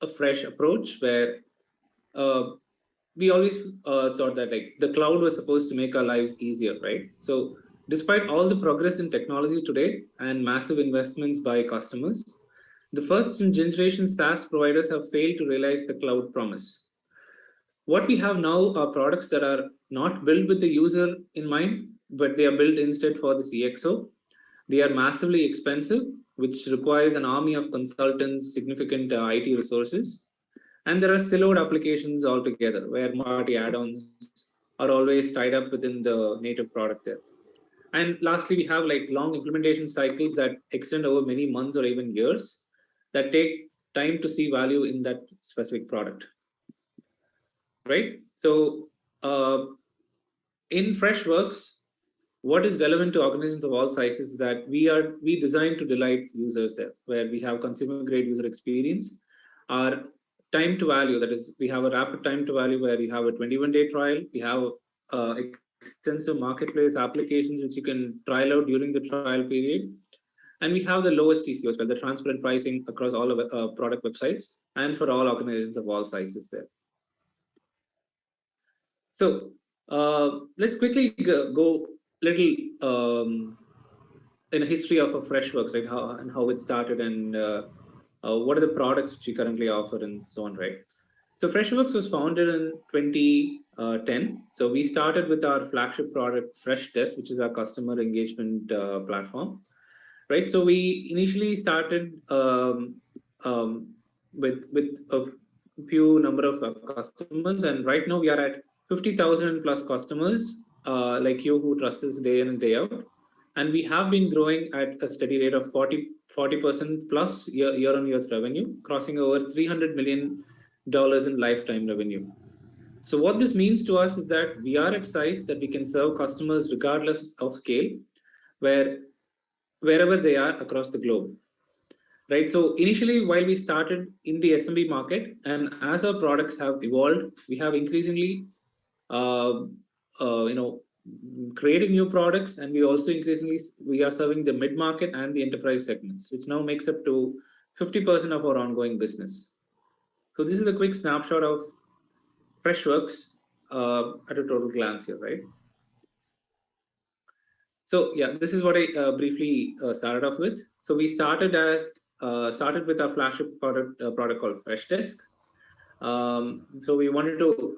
a fresh approach where we always thought that like the cloud was supposed to make our lives easier, right? So despite all the progress in technology today and massive investments by customers, the first generation SaaS providers have failed to realize the cloud promise. What we have now are products that are not built with the user in mind, but they are built instead for the CXO. They are massively expensive, which requires an army of consultants, significant IT resources, and there are siloed applications altogether where party add-ons are always tied up within the native product there. And lastly, we have like long implementation cycles that extend over many months or even years that take time to see value in that specific product, right? So in Freshworks, what is relevant to organizations of all sizes is that we design to delight users there, where we have consumer grade user experience. Our time to value, that is, we have a rapid time to value where you have a 21-day trial. We have extensive marketplace applications which you can trial out during the trial period. And we have the lowest TCO as well, the transparent pricing across all of product websites and for all organizations of all sizes there. So let's quickly go little in a history of a Freshworks, right? How it started and what are the products which we currently offer and so on, right? So Freshworks was founded in 2010. So we started with our flagship product, Freshdesk, which is our customer engagement platform, right? So we initially started with a few number of customers, and right now we are at 50,000 plus customers like you who trust us day in and day out. And we have been growing at a steady rate of 40% plus year on year revenue, crossing over $300 million in lifetime revenue. So what this means to us is that we are at size that we can serve customers regardless of scale, wherever they are across the globe. Right. So initially, while we started in the SMB market, and as our products have evolved, we have increasingly creating new products, and we also we are serving the mid market and the enterprise segments, which now makes up to 50% of our ongoing business. So this is a quick snapshot of Freshworks at a total glance here, right? So yeah, this is what I briefly started off with. So we started with our flagship product called Freshdesk. So we wanted to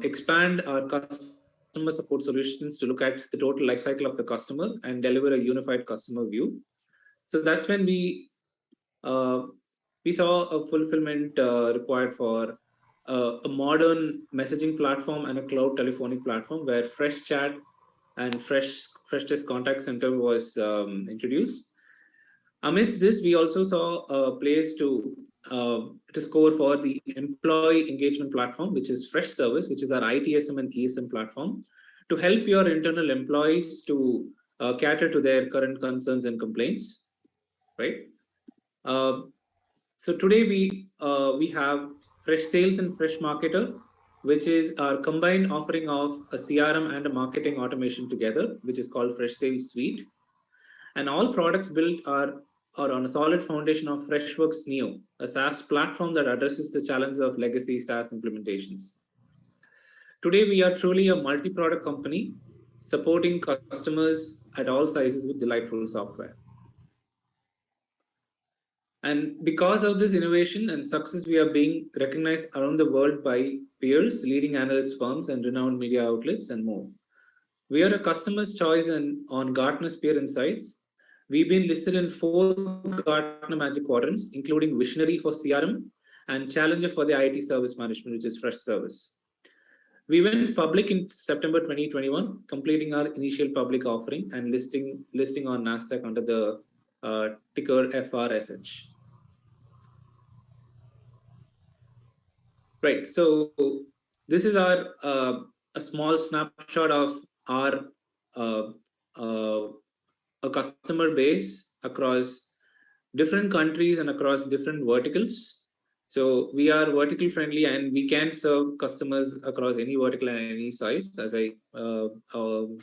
expand our customer support solutions to look at the total life cycle of the customer and deliver a unified customer view. So that's when we saw a fulfillment required for a modern messaging platform and a cloud telephony platform where FreshChat and Freshdesk Contact Center was introduced. Amidst this, we also saw a place to score for the employee engagement platform, which is FreshService, which is our ITSM and ESM platform, to help your internal employees to cater to their current concerns and complaints, right? So today we have Fresh Sales and Fresh Marketer, which is our combined offering of a CRM and a marketing automation together, which is called Fresh Sales Suite. And all products built are on a solid foundation of Freshworks Neo, a SaaS platform that addresses the challenges of legacy SaaS implementations. Today, we are truly a multi-product company supporting customers at all sizes with delightful software. And because of this innovation and success, we are being recognized around the world by peers, leading analyst firms, and renowned media outlets, and more. We are a customer's choice on Gartner's Peer Insights. We've been listed in 4 Gartner Magic Quadrants, including Visionary for CRM and Challenger for the IT Service Management, which is FreshService. We went public in September 2021, completing our initial public offering and listing on NASDAQ under the ticker FRSH. Right. So this is our a small snapshot of our a customer base across different countries and across different verticals. So we are vertical friendly and we can serve customers across any vertical and any size, as I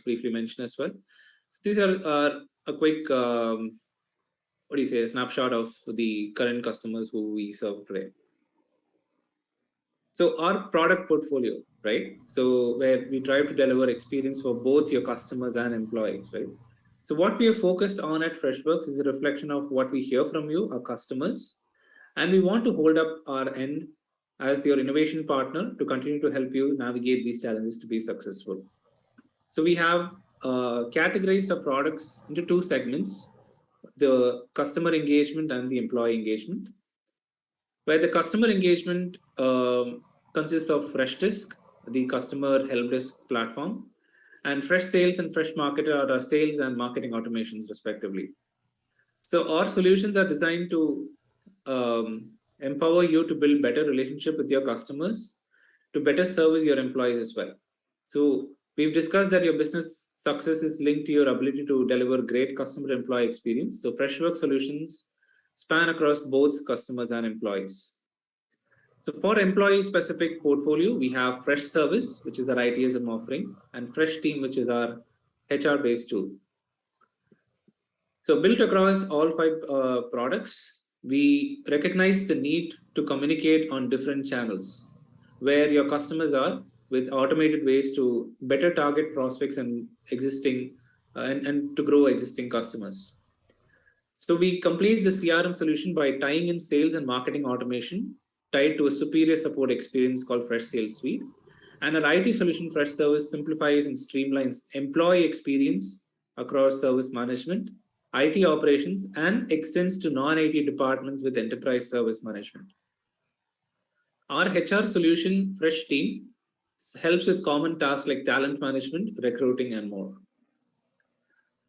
briefly mentioned as well. So these are a quick, a snapshot of the current customers who we serve today. So our product portfolio, right? So where we try to deliver experience for both your customers and employees, right? So what we are focused on at Freshworks is a reflection of what we hear from you, our customers, and we want to hold up our end as your innovation partner to continue to help you navigate these challenges to be successful. So we have categorized our products into two segments: the customer engagement and the employee engagement, where the customer engagement consists of Freshdesk, the customer help desk platform, and Fresh Sales and Fresh Marketer are our sales and marketing automations, respectively. So our solutions are designed to empower you to build better relationship with your customers, to better service your employees as well. So we've discussed that your business success is linked to your ability to deliver great customer employee experience. So Freshworks solutions span across both customers and employees. So for employee specific portfolio, we have FreshService, which is our ITSM offering, and Fresh Team, which is our HR based tool. So built across all five products, we recognize the need to communicate on different channels where your customers are, with automated ways to better target prospects and existing and to grow existing customers. So we complete the CRM solution by tying in sales and marketing automation tied to a superior support experience called Fresh Sales Suite. And our IT solution, Fresh Service, simplifies and streamlines employee experience across service management, IT operations, and extends to non-IT departments with enterprise service management. Our HR solution, Fresh Team, helps with common tasks like talent management, recruiting, and more.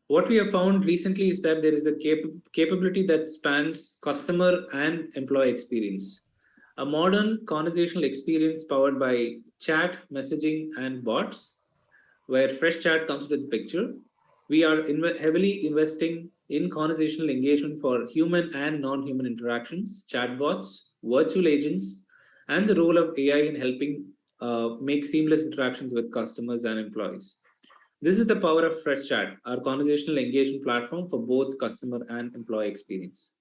What we have found recently is that there is a capability that spans customer and employee experience. A modern conversational experience powered by chat, messaging, and bots, where FreshChat comes with the picture. We are heavily investing in conversational engagement for human and non-human interactions, chatbots, virtual agents, and the role of AI in helping make seamless interactions with customers and employees. This is the power of FreshChat, our conversational engagement platform for both customer and employee experience.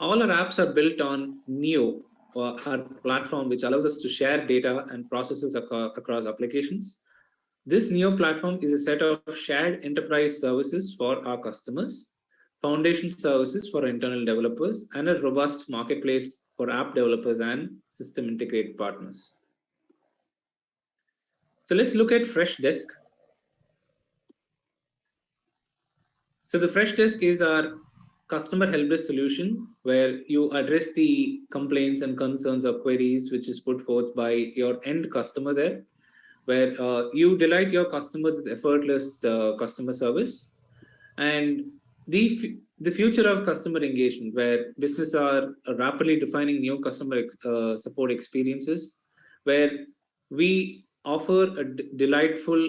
All our apps are built on Neo, our platform, which allows us to share data and processes across applications. This Neo platform is a set of shared enterprise services for our customers, foundation services for internal developers, and a robust marketplace for app developers and system integrated partners. So let's look at Freshdesk. So the Freshdesk is our customer help desk solution where you address the complaints and concerns or queries which is put forth by your end customer there, where you delight your customers with effortless customer service. And the future of customer engagement, where businesses are rapidly defining new customer support experiences, where we offer a delightful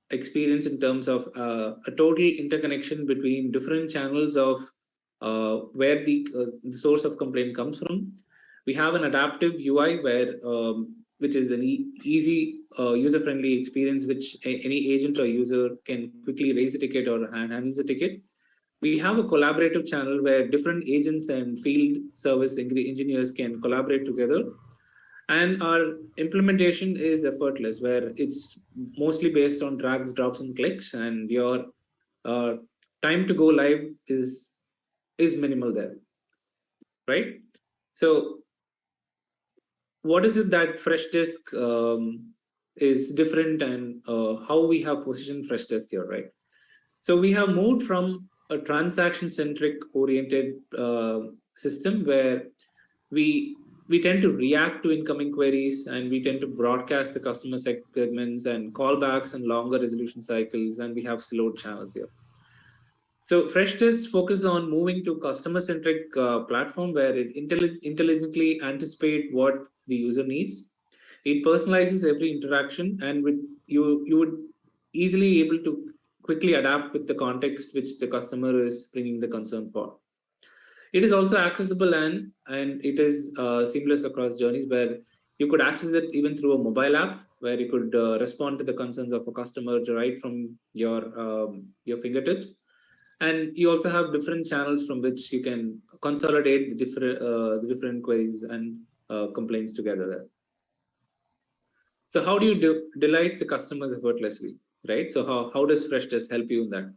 experience in terms of a total interconnection between different channels of where the source of complaint comes from. We have an adaptive UI where which is an easy user-friendly experience which any agent or user can quickly raise a ticket or handle a ticket. We have a collaborative channel where different agents and field service engineers can collaborate together. And our implementation is effortless, where it's mostly based on drags, drops, and clicks, and your uh, time to go live is minimal there, right? So what is it that Freshdesk is different, and how we have positioned Freshdesk here, right? So we have moved from a transaction-centric oriented system where we we tend to react to incoming queries, and we tend to broadcast the customer segments and callbacks and longer resolution cycles, and we have slowed channels here. So Freshdesk focuses on moving to customer-centric platform where it intelligently anticipate what the user needs. It personalizes every interaction, and you would easily able to quickly adapt with the context which the customer is bringing the concern for. It is also accessible, and it is seamless across journeys, where you could access it even through a mobile app where you could respond to the concerns of a customer right from your fingertips. And you also have different channels from which you can consolidate the different queries and complaints together there. So how do you delight the customers effortlessly, right? So how does Freshdesk help you in that?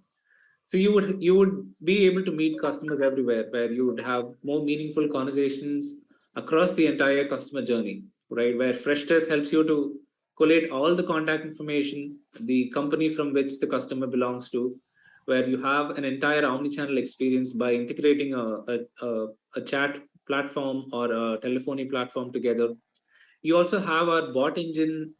So you would be able to meet customers everywhere, where you would have more meaningful conversations across the entire customer journey, right? Where Freshdesk helps you to collate all the contact information, the company from which the customer belongs to, where you have an entire omni-channel experience by integrating a chat platform or a telephony platform together. You also have our bot engine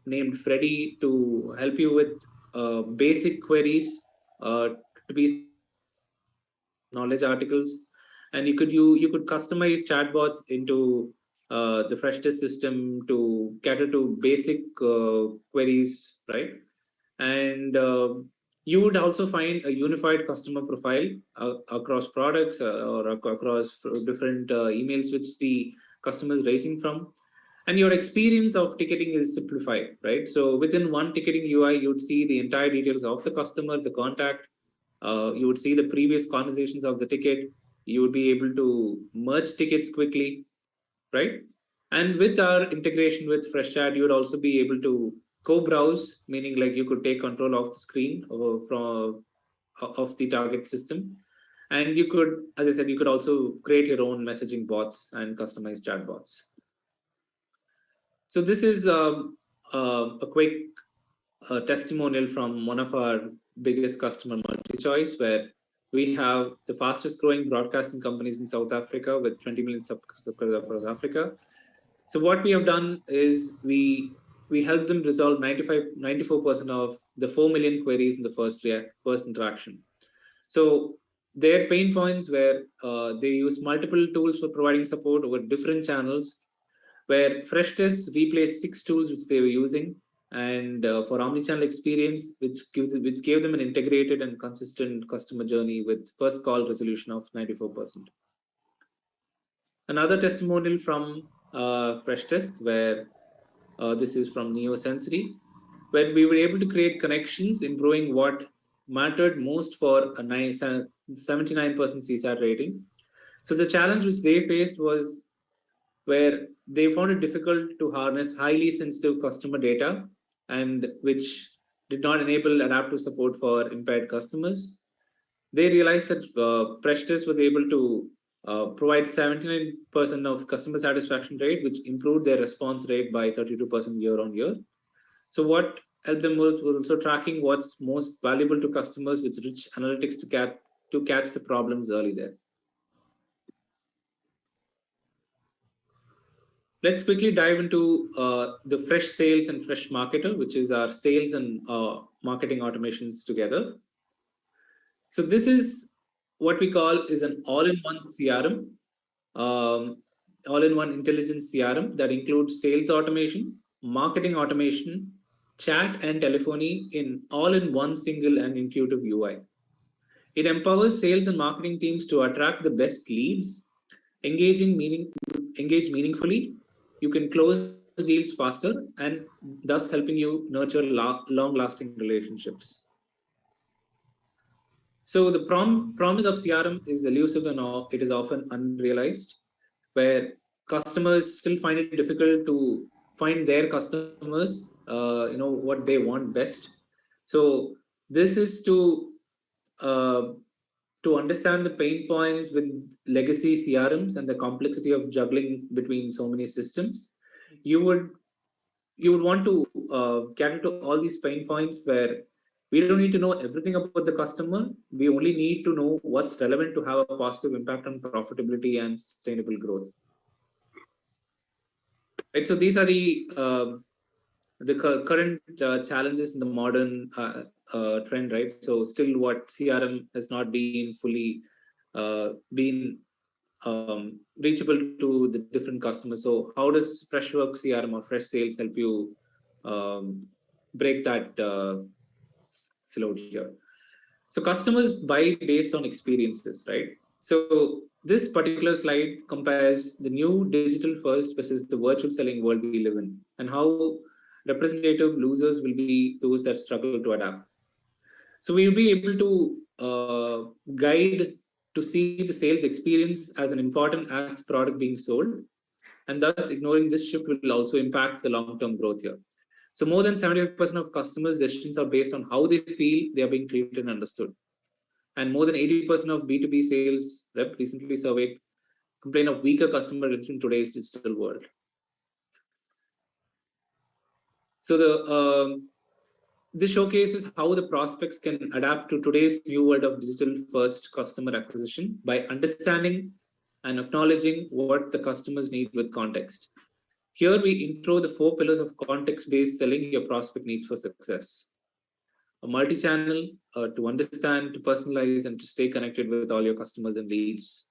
named Freddy to help you with basic queries uh, to be sent to customers or knowledge articles. And you could customize chatbots into the Freshdesk system to cater to basic queries, right? And you would also find a unified customer profile across products or across different emails which the customer is raising from, and your experience of ticketing is simplified, right? So within one ticketing UI, you would see the entire details of the customer, the contact. You would see the previous conversations of the ticket. You would be able to merge tickets quickly, right? And with our integration with FreshChat, you would also be able to co-browse, meaning like you could take control of the screen from of the target system, and you could, as I said, you could also create your own messaging bots and customize chatbots. So this is a quick testimonial from one of our biggest customer, MultiChoice, where we have the fastest growing broadcasting companies in South Africa with 20 million subscribers across Africa. So what we have done is we help them resolve 94% of the 4 million queries in the first interaction. So their pain points were they use multiple tools for providing support over different channels, where Freshdesk replaced 6 tools which they were using, and for omnichannel experience, which gave them an integrated and consistent customer journey with first call resolution of 94%. Another testimonial from Freshdesk, where this is from Neosensory, where we were able to create connections, improving what mattered most for a 79% CSAT rating. So the challenge which they faced was where they found it difficult to harness highly sensitive customer data, and which did not enable adaptive support for impaired customers. They realized that Freshdesk was able to provide 79% of customer satisfaction rate, which improved their response rate by 32% year on year. So what helped them was also tracking what's most valuable to customers with rich analytics to catch the problems early there. Let's quickly dive into the Fresh Sales and Fresh Marketer, which is our sales and marketing automations together. So this is what we call is an all-in-one CRM, all-in-one intelligence CRM that includes sales automation, marketing automation, chat and telephony in all in one single and intuitive UI. It empowers sales and marketing teams to attract the best leads, engage meaningfully. You can close deals faster and thus helping you nurture long-lasting relationships. So the promise of CRM is elusive and it is often unrealized, where customers still find it difficult to find their customers, what they want best. So this is uh, to understand the pain points with legacy CRMs and the complexity of juggling between so many systems. You would you would want to cater to all these pain points where we don't need to know everything about the customer. We only need to know what's relevant to have a positive impact on profitability and sustainable growth. Right. So these are the current challenges in the modern trend, right? So still, what CRM has not been fully been reachable to the different customers. So how does Freshworks CRM or Fresh Sales help you break that siloed here? So customers buy based on experiences, right? So this particular slide compares the new digital first versus the virtual selling world we live in, and how representative losers will be those that struggle to adapt. So we'll be able to guide to see the sales experience as an important as the product being sold, and thus ignoring this shift will also impact the long-term growth here. So more than 75% of customers' decisions are based on how they feel they are being treated and understood. And more than 80% of B2B sales rep recently surveyed complain of weaker customer retention in today's digital world. So this showcases how the prospects can adapt to today's new world of digital first customer acquisition by understanding and acknowledging what the customers need with context. Here we intro the 4 pillars of context-based selling your prospect needs for success. A multi-channel to understand, to personalize, and to stay connected with all your customers and leads.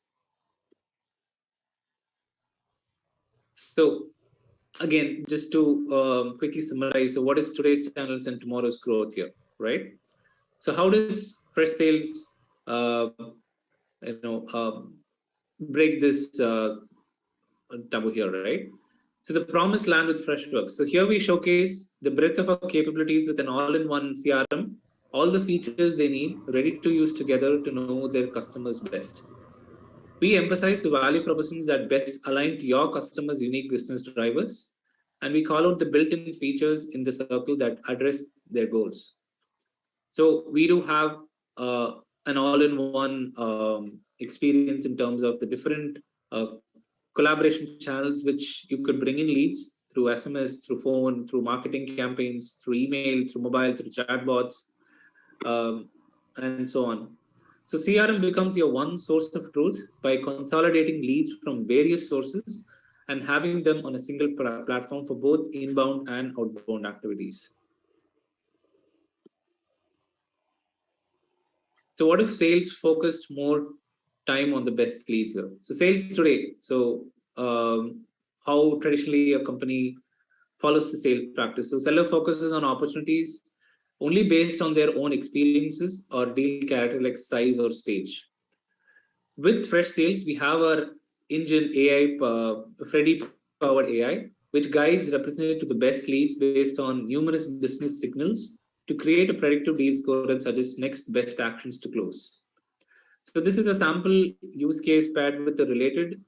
So again, just to quickly summarize, so what is today's channels and tomorrow's growth here, right? So how does fresh sales, break this taboo here, right? So the promised land with Freshworks. So here we showcase the breadth of our capabilities with an all-in-one CRM, all the features they need, ready to use together to know their customers best. We emphasize the value propositions that best align to your customers' unique business drivers, and we call out the built-in features in the circle that address their goals. So we do have an all-in-one experience in terms of the different collaboration channels which you could bring in leads through SMS, through phone, through marketing campaigns, through email, through mobile, through chatbots, and so on. So CRM becomes your one source of truth by consolidating leads from various sources and having them on a single platform for both inbound and outbound activities. So what if sales focused more time on the best leads here? So sales today, so how traditionally a company follows the sales practice. So seller focuses on opportunities only based on their own experiences or deal character like size or stage. With fresh sales, we have our engine AI, Freddy powered AI, which guides representative to the best leads based on numerous business signals to create a predictive deal score and suggest next best actions to close. So this is a sample use case paired with a related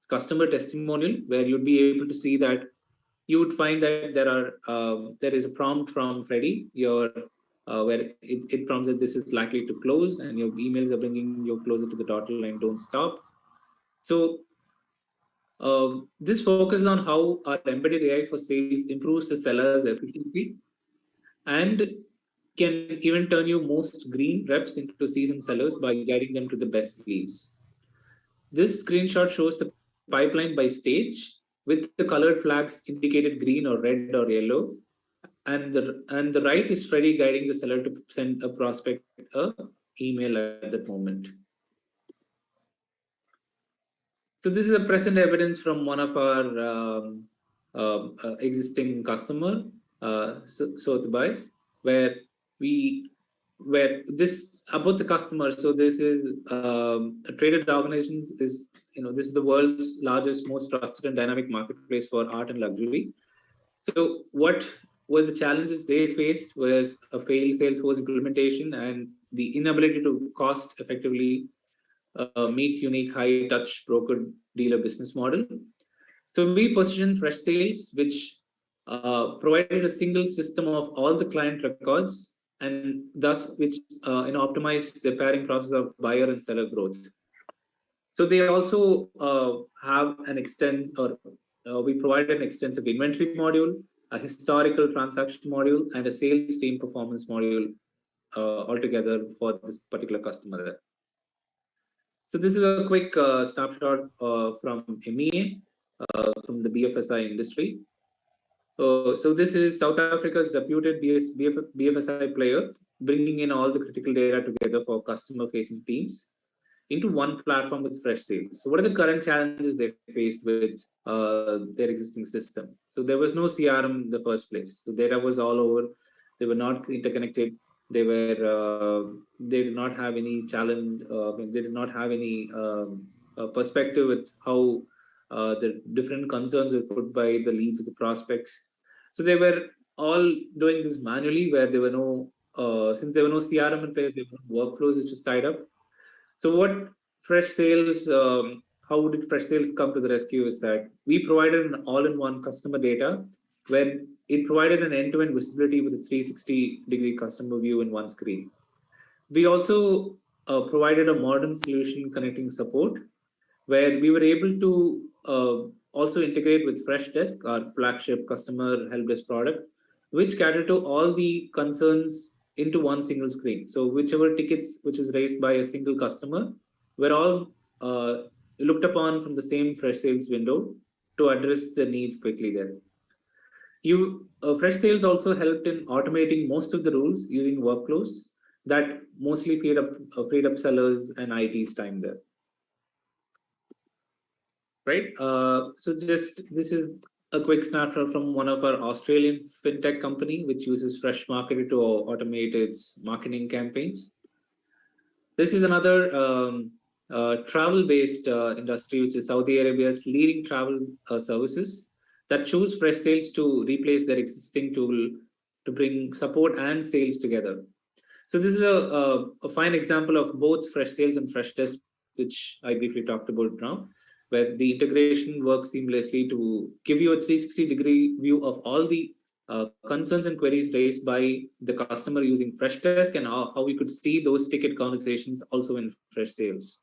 customer testimonial where you'd be able to see that you would find that there is a prompt from Freddy, where it prompts that this is likely to close and your emails are bringing you closer to the dotted line, don't stop. So this focuses on how our embedded AI for sales improves the seller's efficiency and can even turn you most green reps into seasoned sellers by guiding them to the best leads. This screenshot shows the pipeline by stage with the colored flags indicated green or red or yellow. And the right is Freddy guiding the seller to send a prospect a email at that moment. So this is a present evidence from one of our existing customer, so the buys, where this about the customer. So this is a traded organizations is this is the world's largest, most trusted and dynamic marketplace for art and luxury. So what were the challenges they faced was a failed Salesforce implementation and the inability to cost effectively meet unique high touch broker dealer business model. So we positioned Fresh Sales, which provided a single system of all the client records and thus which optimized the pairing process of buyer and seller growth. So they also have an we provide an extensive inventory module, a historical transaction module, and a sales team performance module altogether for this particular customer there. So this is a quick snapshot from EMEA, from the BFSI industry. So this is South Africa's reputed BFSI player, bringing in all the critical data together for customer-facing teams into one platform with fresh sales. So what are the current challenges they faced with their existing system? So there was no CRM in the first place. The data was all over. They were not interconnected. They did not have any challenge. They did not have any perspective with how the different concerns were put by the leads of the prospects. So they were all doing this manually, where there were no since there were no CRM in place, there were workflows which was tied up. So what Fresh Sales, how did Fresh Sales come to the rescue is that we provided an all-in-one customer data where it provided an end-to-end visibility with a 360-degree customer view in one screen. We also provided a modern solution connecting support where we were able to also integrate with Freshdesk, our flagship customer help desk product, which cater to all the concerns into one single screen. So whichever tickets which is raised by a single customer were all looked upon from the same Fresh Sales window to address the needs quickly there. Fresh Sales also helped in automating most of the rules using workflows that mostly freed up sellers and IT's time there. Right. So just this is a quick snapshot from one of our Australian fintech company, which uses Fresh Marketer to automate its marketing campaigns. This is another travel-based industry, which is Saudi Arabia's leading travel services that choose Fresh Sales to replace their existing tool to bring support and sales together. So this is a fine example of both Fresh Sales and Freshdesk, which I briefly talked about now, where the integration works seamlessly to give you a 360-degree view of all the concerns and queries raised by the customer using Freshdesk and how we could see those ticket conversations also in Fresh Sales.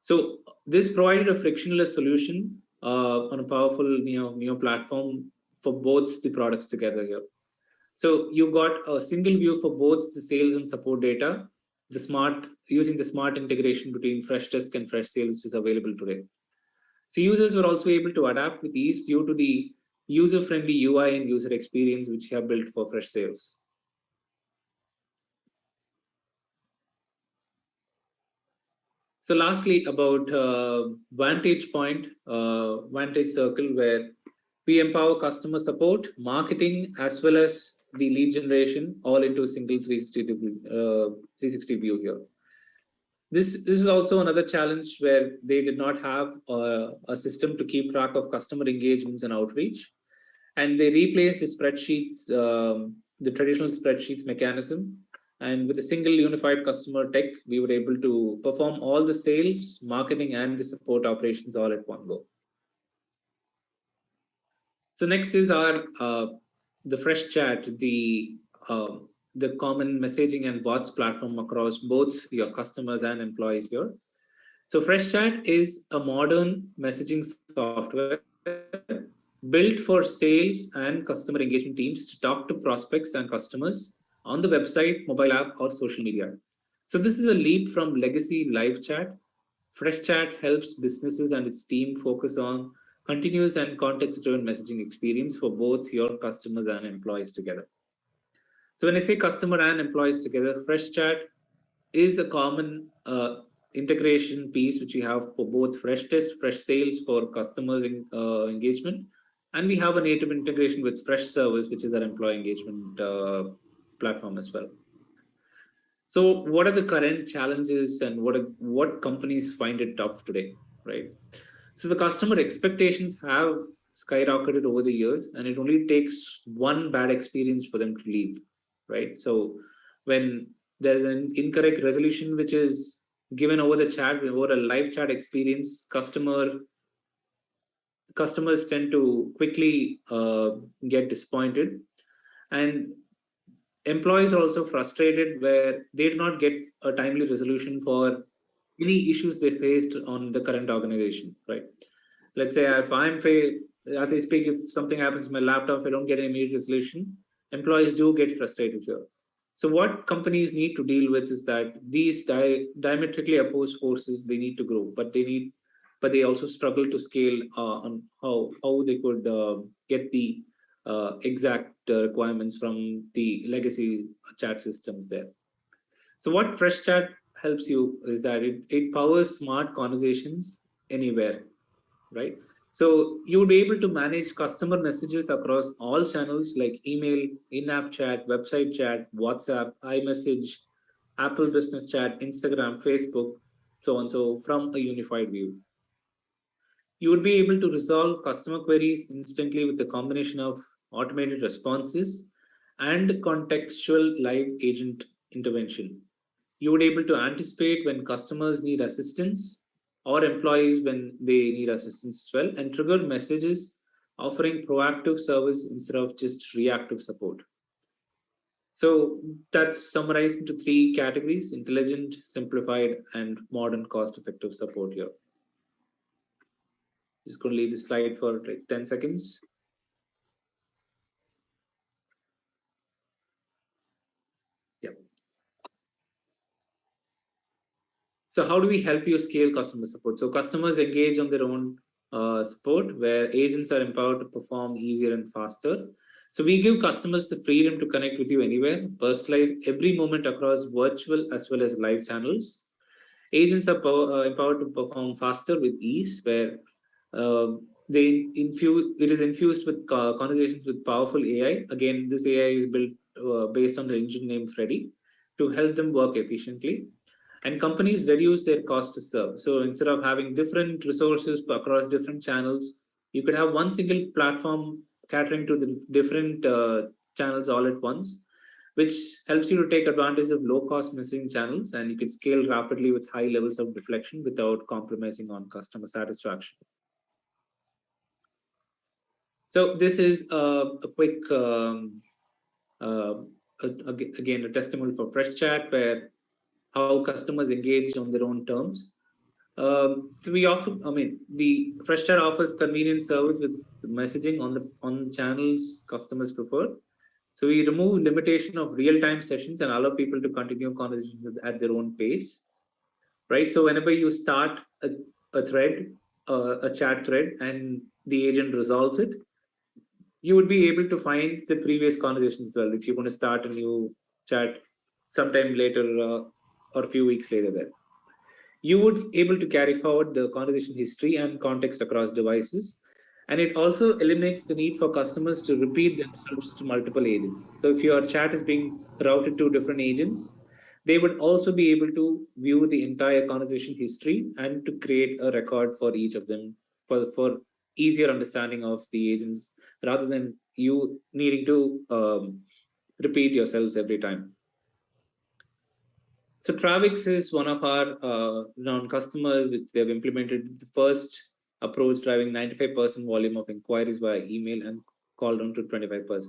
So this provided a frictionless solution on a powerful Neo platform for both the products together here. So you got a single view for both the sales and support data, using the smart integration between Freshdesk and Fresh Sales, which is available today. So users were also able to adapt with ease due to the user-friendly UI and user experience which we have built for Fresh Sales. So lastly, about Vantage Point, Vantage Circle, where we empower customer support, marketing, as well as the lead generation all into a single 360 view here. This is also another challenge where they did not have a system to keep track of customer engagements and outreach. And they replaced the spreadsheets, the traditional spreadsheets mechanism. And with a single unified customer tech, we were able to perform all the sales, marketing, and the support operations all at one go. So next is our the FreshChat, the common messaging and bots platform across both your customers and employees here. So FreshChat is a modern messaging software built for sales and customer engagement teams to talk to prospects and customers on the website, mobile app, or social media. So this is a leap from legacy live chat. FreshChat helps businesses and its team focus on continuous and context-driven messaging experience for both your customers and employees together. So when I say customer and employees together, FreshChat is a common integration piece which we have for both Freshdesk, Fresh Sales for customers engagement, and we have a native integration with FreshService, which is our employee engagement platform as well. So what are the current challenges and what companies find it tough today, right? So the customer expectations have skyrocketed over the years, and it only takes one bad experience for them to leave, right? So when there's an incorrect resolution which is given over the chat, over a live chat experience, customers tend to quickly get disappointed, and employees are also frustrated where they do not get a timely resolution for any issues they faced on the current organization, right? Let's say if as I speak, if something happens to my laptop, if I don't get an immediate resolution, employees do get frustrated here. So what companies need to deal with is that these diametrically opposed forces, they need to grow, but they also struggle to scale on how they could get the exact requirements from the legacy chat systems there. So what FreshChat helps you is that it powers smart conversations anywhere, right? So you would be able to manage customer messages across all channels like email, in-app chat, website chat, WhatsApp, iMessage, Apple Business Chat, Instagram, Facebook, so on. So from a unified view, you would be able to resolve customer queries instantly with a combination of automated responses and contextual live agent intervention. You would able to anticipate when customers need assistance or employees when they need assistance as well, and trigger messages offering proactive service instead of just reactive support. So that's summarized into three categories: intelligent, simplified, and modern cost effective support here. Just going to leave the slide for like 10 seconds. Yeah. So how do we help you scale customer support? So customers engage on their own support, where agents are empowered to perform easier and faster. So we give customers the freedom to connect with you anywhere, personalize every moment across virtual as well as live channels. Agents are empowered to perform faster with ease, where it is infused with conversations with powerful AI. Again, this AI is built based on the engine named Freddy to help them work efficiently. And companies reduce their cost to serve. So instead of having different resources across different channels, you could have one single platform catering to the different channels all at once, which helps you to take advantage of low cost messaging channels, and you can scale rapidly with high levels of deflection without compromising on customer satisfaction. So this is a quick, uh, again, a testimonial for FreshChat, where how customers engage on their own terms. So we offer, I mean, the FreshChat offers convenient service with messaging on the channels customers prefer. So we remove limitation of real-time sessions and allow people to continue conversations at their own pace, right? So whenever you start a thread, a chat thread, and the agent resolves it, you would be able to find the previous conversation as well if you're going to start a new chat sometime later or a few weeks later there. You would able to carry forward the conversation history and context across devices, and it also eliminates the need for customers to repeat themselves to multiple agents. So if your chat is being routed to different agents, they would also be able to view the entire conversation history and to create a record for each of them for easier understanding of the agents, rather than you needing to repeat yourselves every time. So Travix is one of our known customers, which they've implemented the first approach, driving 95% volume of inquiries via email and call down to 25%.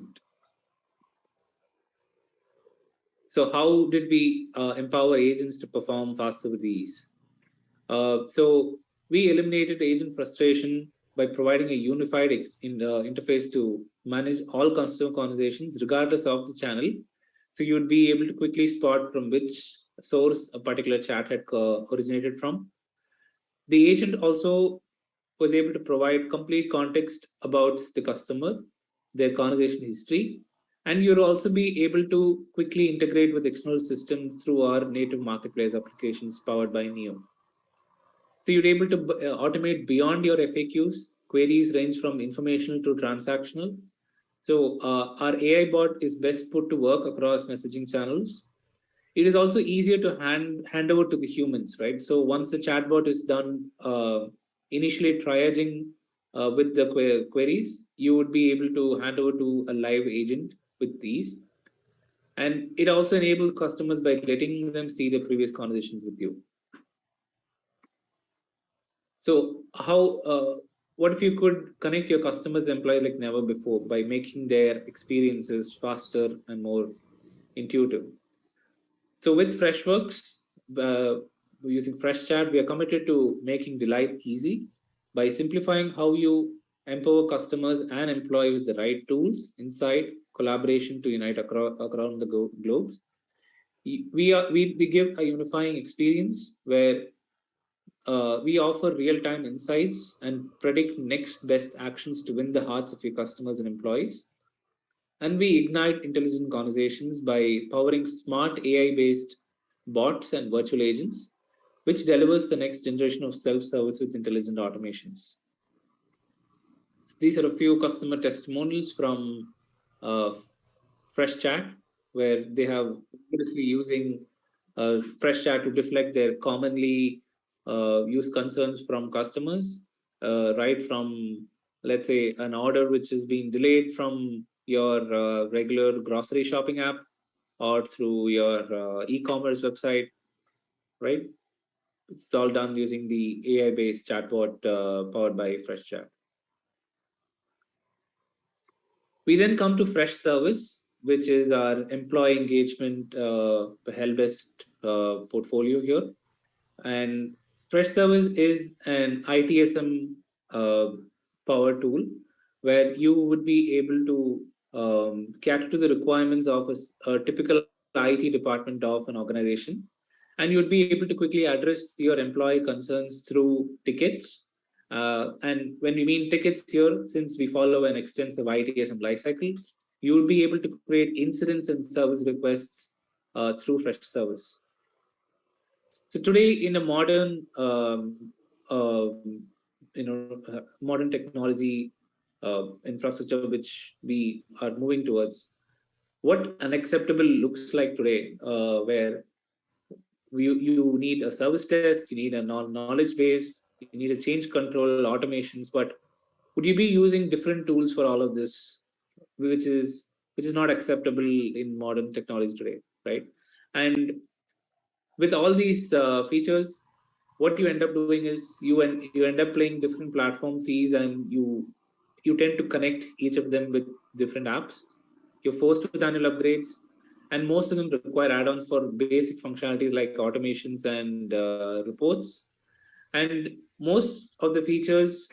So how did we empower agents to perform faster with ease? So we eliminated agent frustration by providing a unified interface to manage all customer conversations, regardless of the channel. So you'd be able to quickly spot from which source a particular chat had originated from. The agent also was able to provide complete context about the customer, their conversation history, and you'll also be able to quickly integrate with external systems through our native marketplace applications powered by Neo. So you're able to automate beyond your FAQs. Queries range from informational to transactional. So our AI bot is best put to work across messaging channels. It is also easier to hand over to the humans, right? So once the chatbot is done, initially triaging with the queries, you would be able to hand over to a live agent with these. And it also enables customers by letting them see the previous conversations with you. So what if you could connect your customers employee like never before by making their experiences faster and more intuitive? So with Freshworks, using FreshChat, we are committed to making delight easy by simplifying how you empower customers and employees with the right tools, insight, collaboration to unite around the globe. We give a unifying experience where we offer real-time insights and predict next best actions to win the hearts of your customers and employees. And we ignite intelligent conversations by powering smart AI-based bots and virtual agents, which delivers the next generation of self-service with intelligent automations. So these are a few customer testimonials from uh, FreshChat, where they have previously using FreshChat to deflect their commonly used concerns from customers, right from, let's say, an order which is being delayed from your regular grocery shopping app or through your e-commerce website, right? It's all done using the AI-based chatbot powered by FreshChat. We then come to FreshService, which is our employee engagement help-desk portfolio here. And FreshService is an ITSM uh, power tool where you would be able to cater to the requirements of a typical IT department of an organization. And you'd be able to quickly address your employee concerns through tickets. And when we mean tickets here, since we follow an extensive ITSM lifecycle, you will be able to create incidents and service requests through FreshService. So today, in a modern, modern technology infrastructure which we are moving towards, what unacceptable looks like today, where you need a service desk, you need a knowledge base, you need a change control, automations, but would you be using different tools for all of this, which is not acceptable in modern technology today, right? And with all these features, what you end up doing is you end up playing different platform fees, and you tend to connect each of them with different apps. You're forced with annual upgrades, and most of them require add-ons for basic functionalities like automations and reports. And most of the features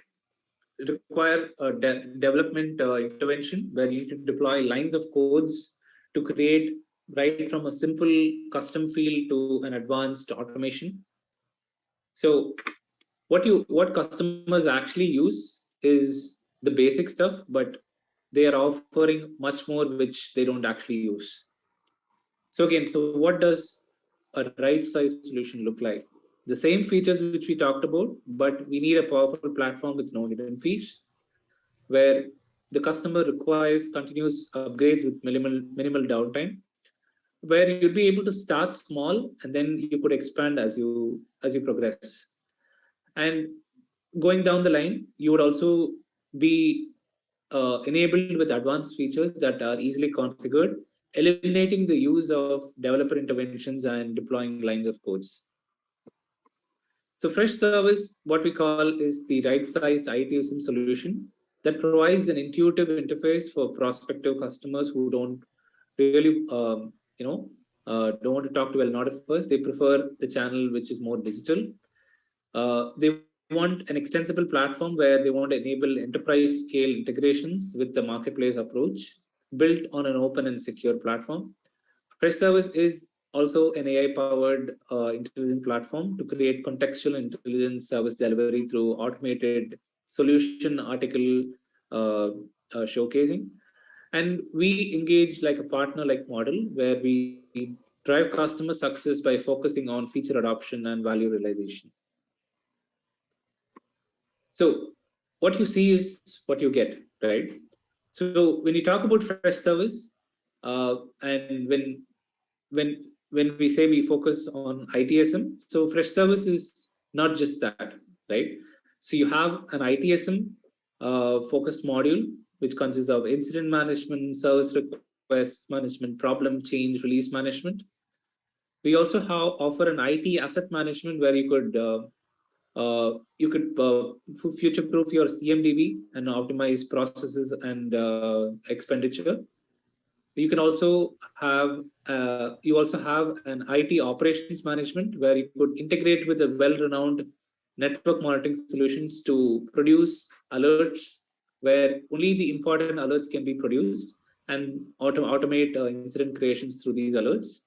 require a development intervention where you need to deploy lines of codes to create right from a simple custom field to an advanced automation. So what customers actually use is the basic stuff, but they are offering much more which they don't actually use. So again, so what does a right size solution look like? The same features which we talked about, but we need a powerful platform with no hidden fees, where the customer requires continuous upgrades with minimal downtime, where you'd be able to start small and then you could expand as you progress. And going down the line, you would also be enabled with advanced features that are easily configured, eliminating the use of developer interventions and deploying lines of codes. So Fresh Service, what we call is the right-sized ITSM solution that provides an intuitive interface for prospective customers who don't really, don't want to talk to a lot of us. They prefer the channel which is more digital. They want an extensible platform where they want to enable enterprise scale integrations with the marketplace approach built on an open and secure platform. FreshService is also an AI-powered intelligent platform to create contextual intelligence service delivery through automated solution article uh, showcasing. And we engage like a partner-like model where we drive customer success by focusing on feature adoption and value realization. So what you see is what you get, right? So when you talk about fresh service, and when we say we focus on ITSM, so fresh service is not just that, right? So you have an ITSM focused module which consists of incident management, service request management, problem change, release management. We also offer an IT asset management where you could future-proof your CMDB and optimize processes and expenditure. You also have an IT operations management where you could integrate with a well-renowned network monitoring solutions to produce alerts where only the important alerts can be produced, and automate incident creations through these alerts.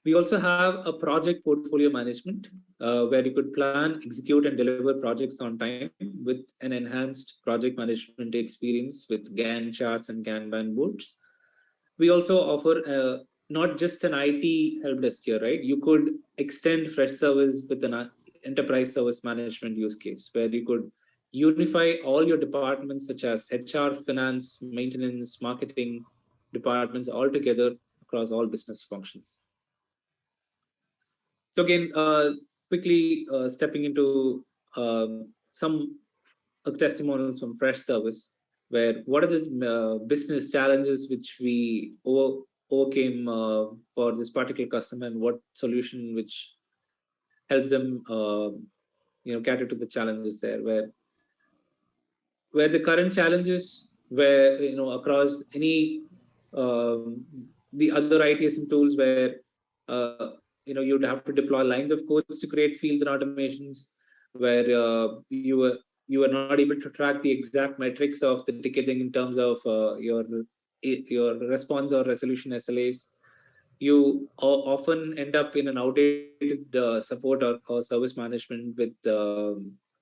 We also have a project portfolio management where you could plan, execute, and deliver projects on time with an enhanced project management experience with Gantt charts and Kanban boards. We also offer not just an IT help desk here, right? You could extend fresh service with an enterprise service management use case where you could unify all your departments such as HR, finance, maintenance, marketing departments all together across all business functions. So again, quickly stepping into some testimonials from Fresh Service. where what are the business challenges which we overcame for this particular customer, and what solution which help them cater to the challenges there, where the current challenges where across any um, the other ITSM tools where uh, you'd have to deploy lines of codes to create fields and automations, where you were not able to track the exact metrics of the ticketing in terms of your response or resolution SLAs. You often end up in an outdated support or service management with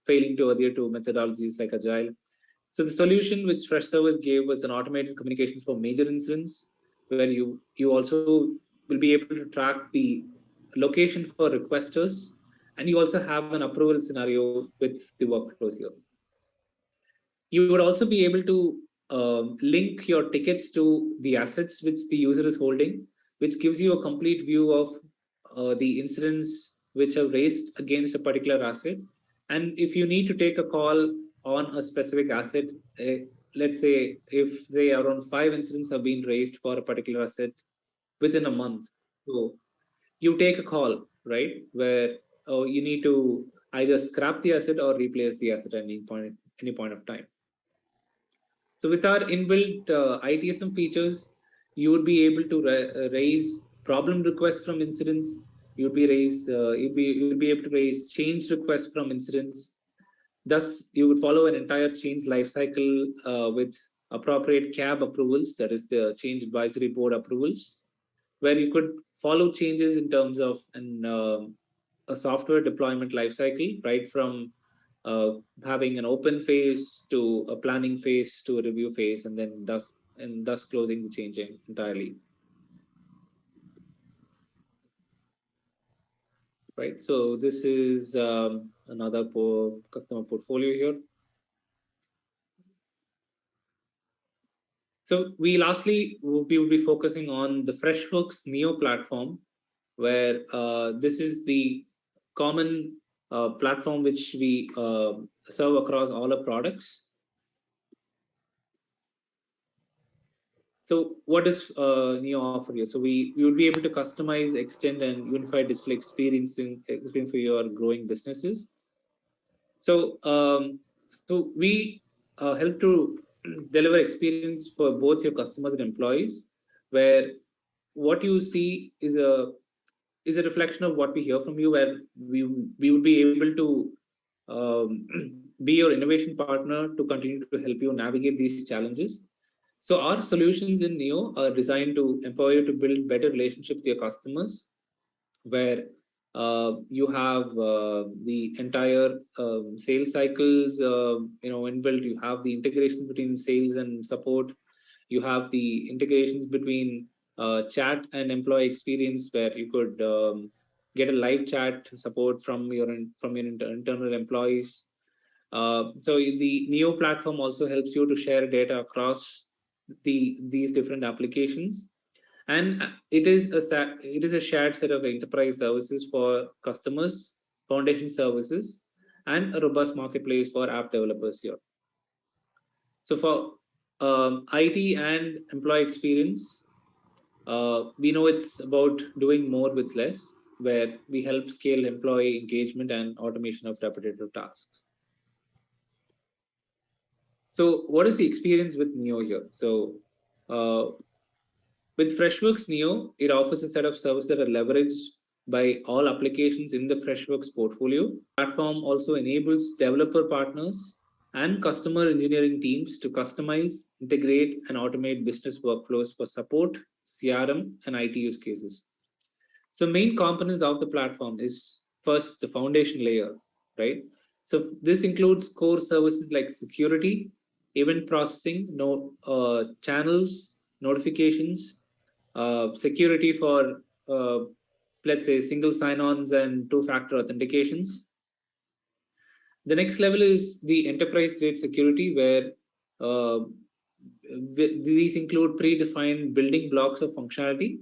failing to adhere to methodologies like Agile. So the solution which FreshService gave was an automated communications for major incidents, where you also will be able to track the location for requesters, and you also have an approval scenario with the workflows here. You would also be able to link your tickets to the assets which the user is holding, which gives you a complete view of the incidents which are raised against a particular asset. And if you need to take a call on a specific asset, uh, let's say if say around 5 incidents have been raised for a particular asset within a month, so you take a call, right, where you need to either scrap the asset or replace the asset at any point of time. So with our inbuilt ITSM features, you would be able to raise problem requests from incidents. You'd be able to raise change requests from incidents. Thus, you would follow an entire change lifecycle with appropriate CAB approvals, that is the Change Advisory Board approvals, where you could follow changes in terms of a software deployment lifecycle, right from uh, having an open phase to a planning phase to a review phase, and then thus closing the change entirely. Right. So this is another customer portfolio here. So we will be focusing on the Freshworks Neo platform, where this is the common platform which we serve across all our products. So what does Neo offer here? So we would be able to customize, extend, and unify digital experience for your growing businesses. So we help to deliver experience for both your customers and employees, where what you see is a reflection of what we hear from you, where we would be able to be your innovation partner to continue to help you navigate these challenges. So our solutions in Neo are designed to empower you to build better relationship with your customers, where you have the entire sales cycles, inbuilt. You have the integration between sales and support. You have the integrations between chat and employee experience, where you could get a live chat support from your internal employees. So the Neo platform also helps you to share data across these different applications, and it is a shared set of enterprise services for customers, foundation services, and a robust marketplace for app developers here. So for IT and employee experience, we know it's about doing more with less, where we help scale employee engagement and automation of repetitive tasks. So what is the experience with Neo here? So uh, with Freshworks Neo, it offers a set of services that are leveraged by all applications in the Freshworks portfolio. The platform also enables developer partners and customer engineering teams to customize, integrate, and automate business workflows for support, CRM, and IT use cases. So main components of the platform is first the foundation layer, right? So this includes core services like security, event processing, channels, notifications, security for let's say single sign-ons and two-factor authentications. The next level is the enterprise-grade security, where uh, these include predefined building blocks of functionality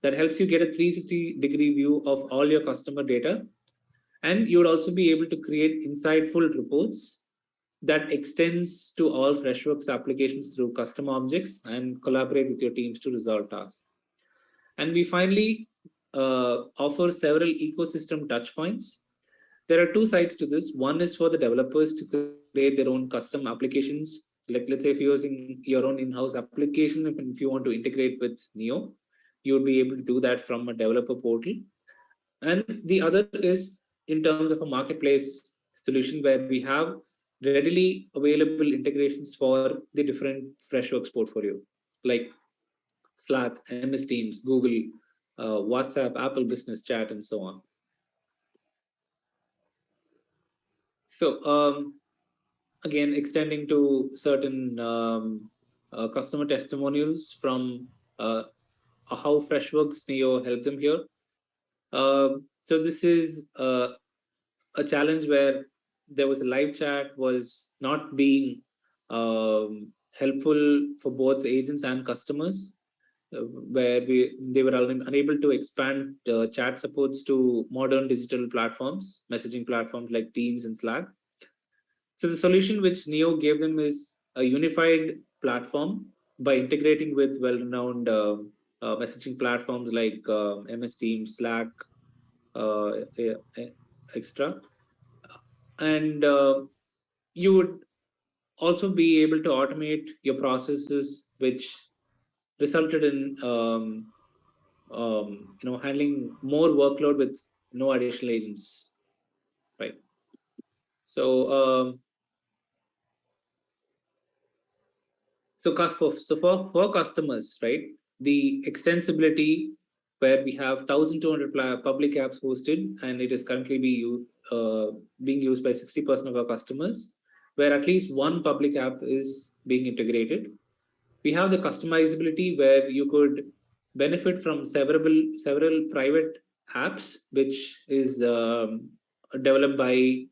that helps you get a 360-degree view of all your customer data. And you would also be able to create insightful reports that extends to all Freshworks applications through custom objects and collaborate with your teams to resolve tasks. And we finally offer several ecosystem touchpoints. There are two sides to this. One is for the developers to create their own custom applications. Like, let's say if you're using your own in-house application, if you want to integrate with Neo, you would be able to do that from a developer portal. And the other is in terms of a marketplace solution where we have readily available integrations for the different Freshworks portfolio, like Slack, MS Teams, Google, WhatsApp, Apple Business Chat, and so on. So again, extending to certain customer testimonials from how Freshworks Neo helped them here. So this is a challenge where there was a live chat was not being helpful for both agents and customers, where they were unable to expand chat supports to modern digital platforms, messaging platforms like Teams and Slack. So the solution which Neo gave them is a unified platform by integrating with well-renowned messaging platforms like MS Teams, Slack, extra, and you would also be able to automate your processes, which resulted in handling more workload with no additional agents, right? So for customers, right, the extensibility where we have 1,200 public apps hosted, and it is currently being used by 60% of our customers, where at least one public app is being integrated. We have the customizability where you could benefit from several private apps, which is developed by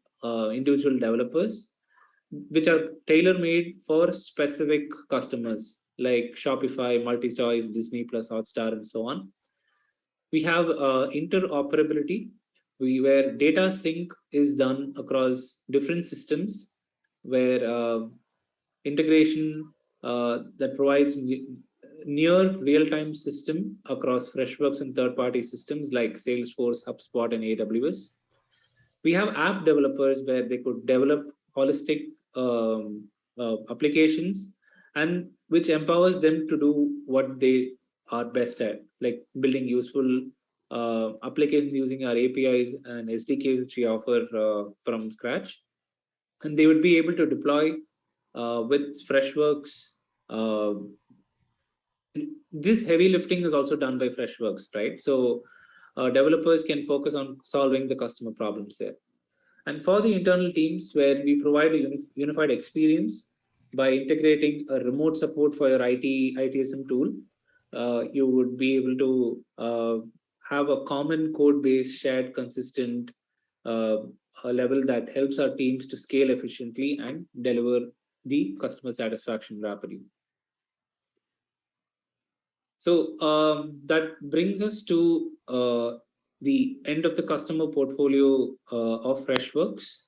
individual developers, which are tailor made for specific customers like Shopify, MultiChoice, Disney Plus, Hotstar, and so on. We have interoperability, where data sync is done across different systems, where integration that provides near real-time system across Freshworks and third-party systems like Salesforce, HubSpot, and AWS. We have app developers where they could develop holistic applications, and which empowers them to do what they are best at, like building useful applications using our APIs and SDKs, which we offer from scratch. And they would be able to deploy with Freshworks. This heavy lifting is also done by Freshworks, right? So developers can focus on solving the customer problems there. And for the internal teams, where we provide a unified experience by integrating a remote support for your ITSM tool, you would be able to have a common code base, shared, consistent a level that helps our teams to scale efficiently and deliver the customer satisfaction rapidly. So that brings us to the end of the customer portfolio of Freshworks.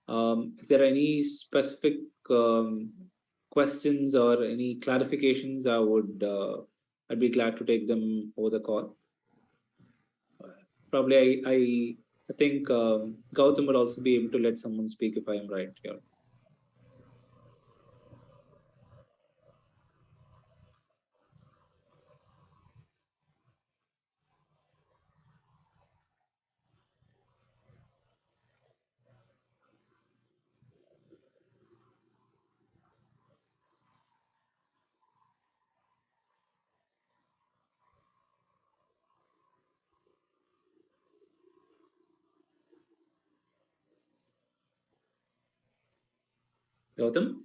If there are any specific questions or any clarifications, I'd be glad to take them over the call. Probably I think Gautam will also be able to let someone speak if I am right here. Gautam?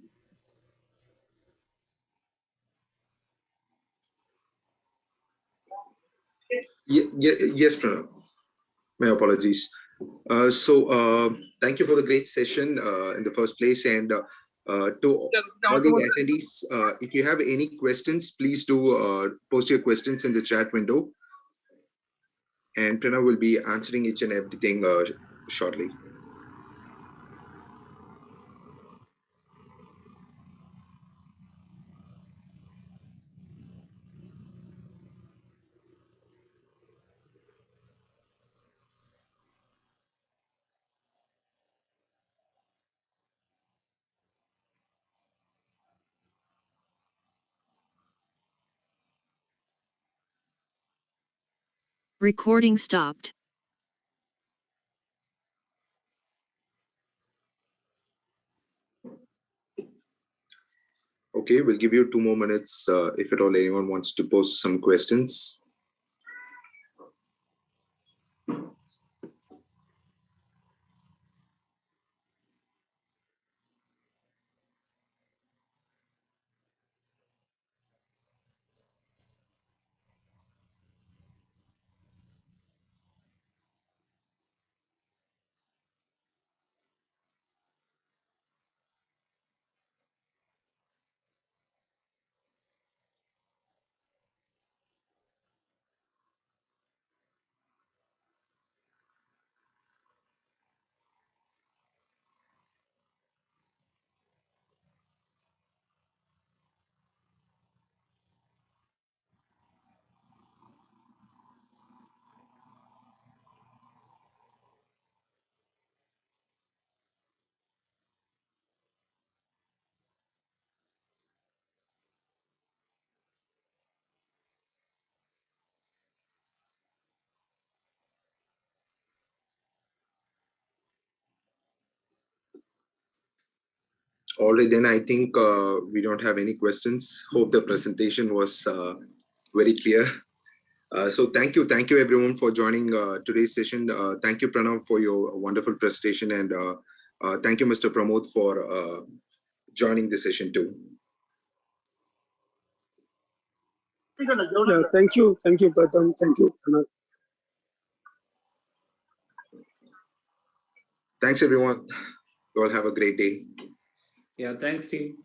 Yes, Pranav. My apologies. Thank you for the great session in the first place, and to all the attendees, if you have any questions, please do post your questions in the chat window, and Pranav will be answering each and everything shortly. Recording stopped. Okay, we'll give you 2 more minutes if at all anyone wants to post some questions. All right, then I think we don't have any questions. Hope the presentation was very clear. So thank you everyone for joining today's session. Thank you, Pranav, for your wonderful presentation, and thank you, Mr. Pramod, for joining the session too. Yeah, thank you, Pratham, thank you, Pranav. Thanks, everyone. You all have a great day. Yeah, thanks, team.